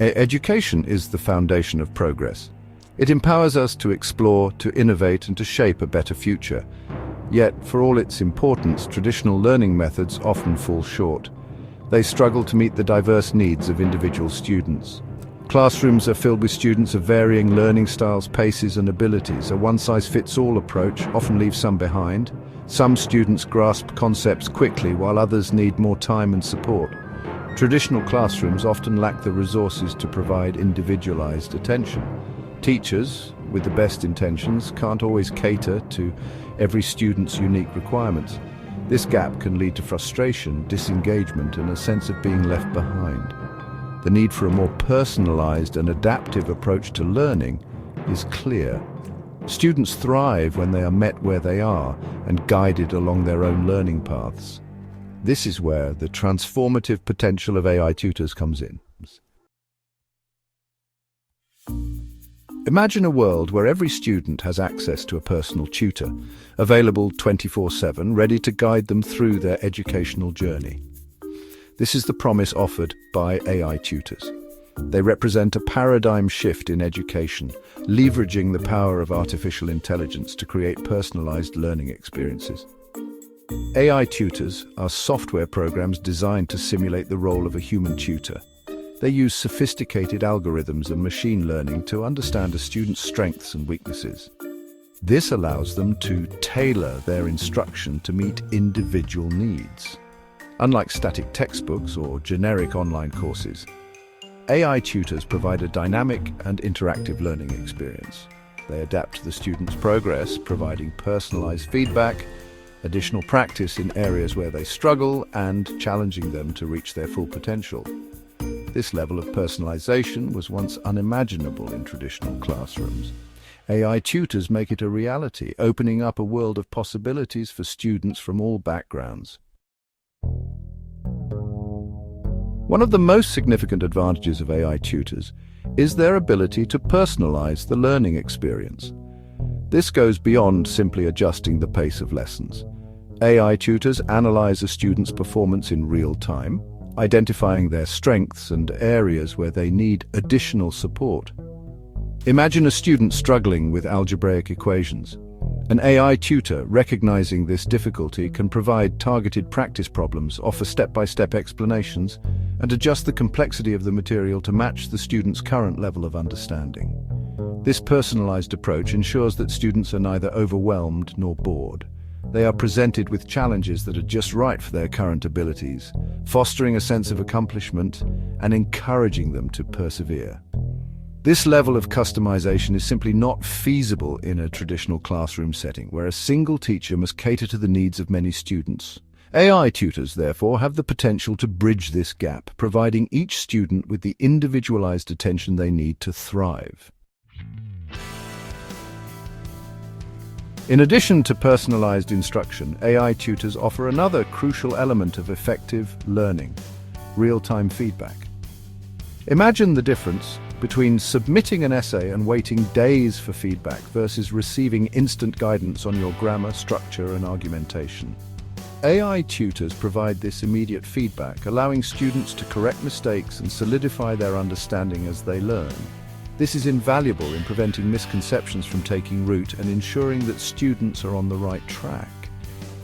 Education is the foundation of progress. It empowers us to explore, to innovate, and to shape a better future. Yet, for all its importance, traditional learning methods often fall short. They struggle to meet the diverse needs of individual students. Classrooms are filled with students of varying learning styles, paces, and abilities. A one-size-fits-all approach often leaves some behind. Some students grasp concepts quickly, while others need more time and support. Traditional classrooms often lack the resources to provide individualized attention. Teachers, with the best intentions, can't always cater to every student's unique requirements. This gap can lead to frustration, disengagement, and a sense of being left behind. The need for a more personalized and adaptive approach to learning is clear. Students thrive when they are met where they are and guided along their own learning paths. This is where the transformative potential of AI tutors comes in. Imagine a world where every student has access to a personal tutor, available 24/7, ready to guide them through their educational journey. This is the promise offered by AI tutors. They represent a paradigm shift in education, leveraging the power of artificial intelligence to create personalized learning experiences. AI tutors are software programs designed to simulate the role of a human tutor. They use sophisticated algorithms and machine learning to understand a student's strengths and weaknesses. This allows them to tailor their instruction to meet individual needs. Unlike static textbooks or generic online courses, AI tutors provide a dynamic and interactive learning experience. They adapt to the student's progress, providing personalized feedback, additional practice in areas where they struggle, and challenging them to reach their full potential. This level of personalization was once unimaginable in traditional classrooms. AI tutors make it a reality, opening up a world of possibilities for students from all backgrounds. One of the most significant advantages of AI tutors is their ability to personalize the learning experience. This goes beyond simply adjusting the pace of lessons. AI tutors analyze a student's performance in real time, identifying their strengths and areas where they need additional support. Imagine a student struggling with algebraic equations. An AI tutor, recognizing this difficulty, can provide targeted practice problems, offer step-by-step explanations, and adjust the complexity of the material to match the student's current level of understanding. This personalized approach ensures that students are neither overwhelmed nor bored. They are presented with challenges that are just right for their current abilities, fostering a sense of accomplishment and encouraging them to persevere. This level of customization is simply not feasible in a traditional classroom setting, where a single teacher must cater to the needs of many students. AI tutors, therefore, have the potential to bridge this gap, providing each student with the individualized attention they need to thrive. In addition to personalized instruction, AI tutors offer another crucial element of effective learning: real-time feedback. Imagine the difference between submitting an essay and waiting days for feedback versus receiving instant guidance on your grammar, structure, and argumentation. AI tutors provide this immediate feedback, allowing students to correct mistakes and solidify their understanding as they learn. This is invaluable in preventing misconceptions from taking root and ensuring that students are on the right track.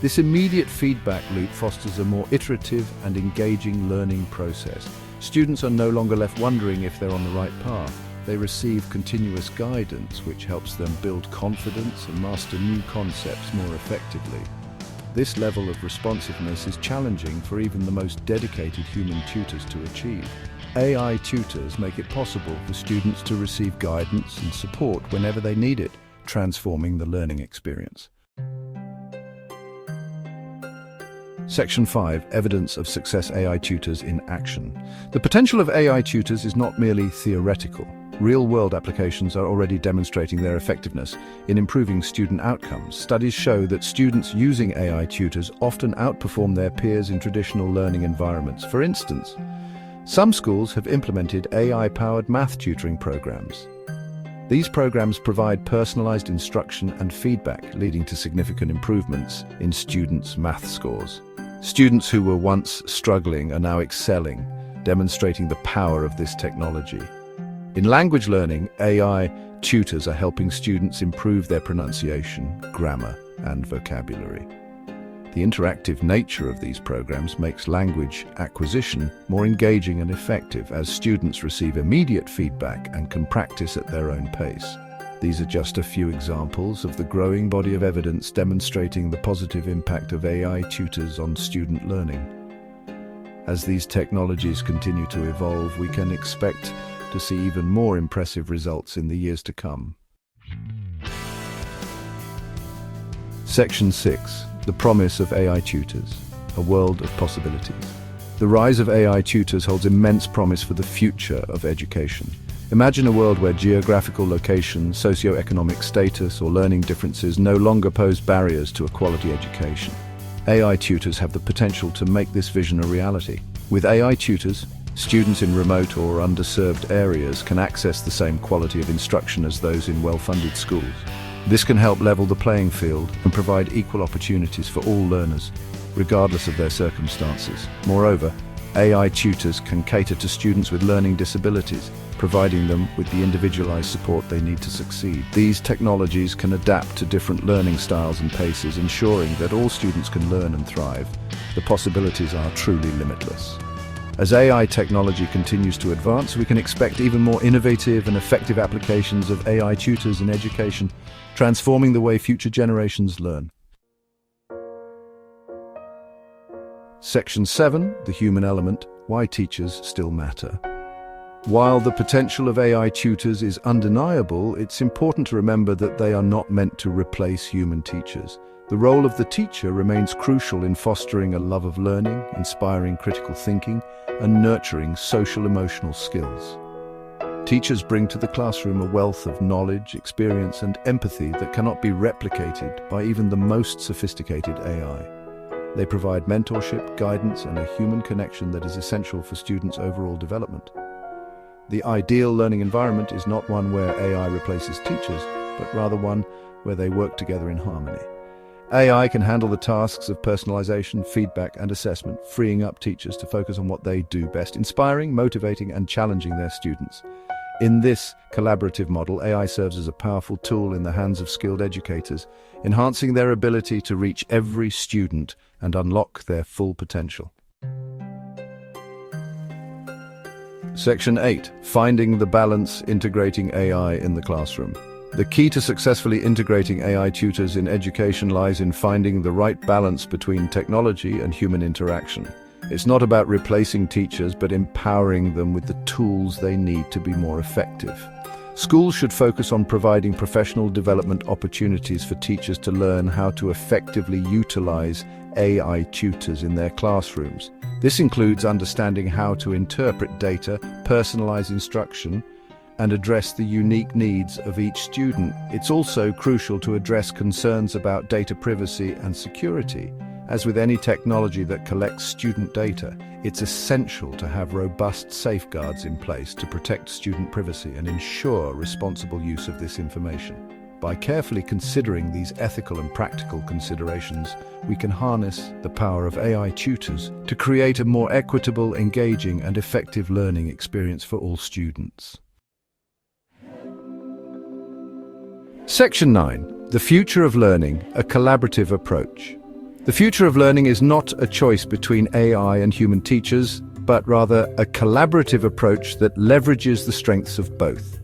This immediate feedback loop fosters a more iterative and engaging learning process. Students are no longer left wondering if they're on the right path. They receive continuous guidance, which helps them build confidence and master new concepts more effectively. This level of responsiveness is challenging for even the most dedicated human tutors to achieve. AI tutors make it possible for students to receive guidance and support whenever they need it, transforming the learning experience. Section 5. Evidence of success AI tutors in action. The potential of AI tutors is not merely theoretical. Real-world applications are already demonstrating their effectiveness in improving student outcomes. Studies show that students using AI tutors often outperform their peers in traditional learning environments. For instance, some schools have implemented AI-powered math tutoring programs. These programs provide personalized instruction and feedback, leading to significant improvements in students' math scores. Students who were once struggling are now excelling, demonstrating the power of this technology. In language learning, AI tutors are helping students improve their pronunciation, grammar, and vocabulary. The interactive nature of these programs makes language acquisition more engaging and effective as students receive immediate feedback and can practice at their own pace. These are just a few examples of the growing body of evidence demonstrating the positive impact of AI tutors on student learning. As these technologies continue to evolve, we can expect to see even more impressive results in the years to come. Section 6. The promise of AI tutors, a world of possibilities. The rise of AI tutors holds immense promise for the future of education. Imagine a world where geographical location, socioeconomic status, or learning differences no longer pose barriers to a quality education. AI tutors have the potential to make this vision a reality. With AI tutors, students in remote or underserved areas can access the same quality of instruction as those in well-funded schools. This can help level the playing field and provide equal opportunities for all learners, regardless of their circumstances. Moreover, AI tutors can cater to students with learning disabilities, providing them with the individualized support they need to succeed. These technologies can adapt to different learning styles and paces, ensuring that all students can learn and thrive. The possibilities are truly limitless. As AI technology continues to advance, we can expect even more innovative and effective applications of AI tutors in education, transforming the way future generations learn. Section 7, the human element, why teachers still matter. While the potential of AI tutors is undeniable, it's important to remember that they are not meant to replace human teachers. The role of the teacher remains crucial in fostering a love of learning, inspiring critical thinking, and nurturing social-emotional skills. Teachers bring to the classroom a wealth of knowledge, experience, and empathy that cannot be replicated by even the most sophisticated AI. They provide mentorship, guidance, and a human connection that is essential for students' overall development. The ideal learning environment is not one where AI replaces teachers, but rather one where they work together in harmony. AI can handle the tasks of personalization, feedback, and assessment, freeing up teachers to focus on what they do best, inspiring, motivating, and challenging their students. In this collaborative model, AI serves as a powerful tool in the hands of skilled educators, enhancing their ability to reach every student and unlock their full potential. Section 8. Finding the balance, integrating AI in the classroom. The key to successfully integrating AI tutors in education lies in finding the right balance between technology and human interaction. It's not about replacing teachers, but empowering them with the tools they need to be more effective. Schools should focus on providing professional development opportunities for teachers to learn how to effectively utilize AI tutors in their classrooms. This includes understanding how to interpret data, personalize instruction, and address the unique needs of each student. It's also crucial to address concerns about data privacy and security. As with any technology that collects student data, it's essential to have robust safeguards in place to protect student privacy and ensure responsible use of this information. By carefully considering these ethical and practical considerations, we can harness the power of AI tutors to create a more equitable, engaging, and effective learning experience for all students. Section 9. The future of learning, a collaborative approach. The future of learning is not a choice between AI and human teachers, but rather a collaborative approach that leverages the strengths of both.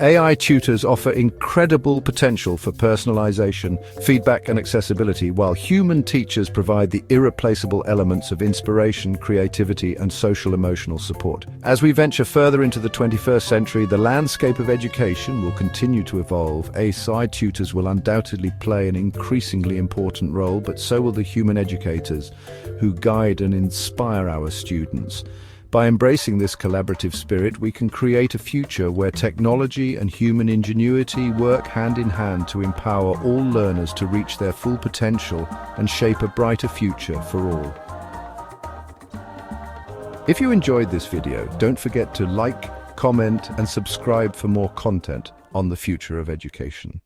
AI tutors offer incredible potential for personalization, feedback, and accessibility, while human teachers provide the irreplaceable elements of inspiration, creativity, and social-emotional support. As we venture further into the 21st century, the landscape of education will continue to evolve. AI tutors will undoubtedly play an increasingly important role, but so will the human educators who guide and inspire our students. By embracing this collaborative spirit, we can create a future where technology and human ingenuity work hand in hand to empower all learners to reach their full potential and shape a brighter future for all. If you enjoyed this video, don't forget to like, comment, and subscribe for more content on the future of education.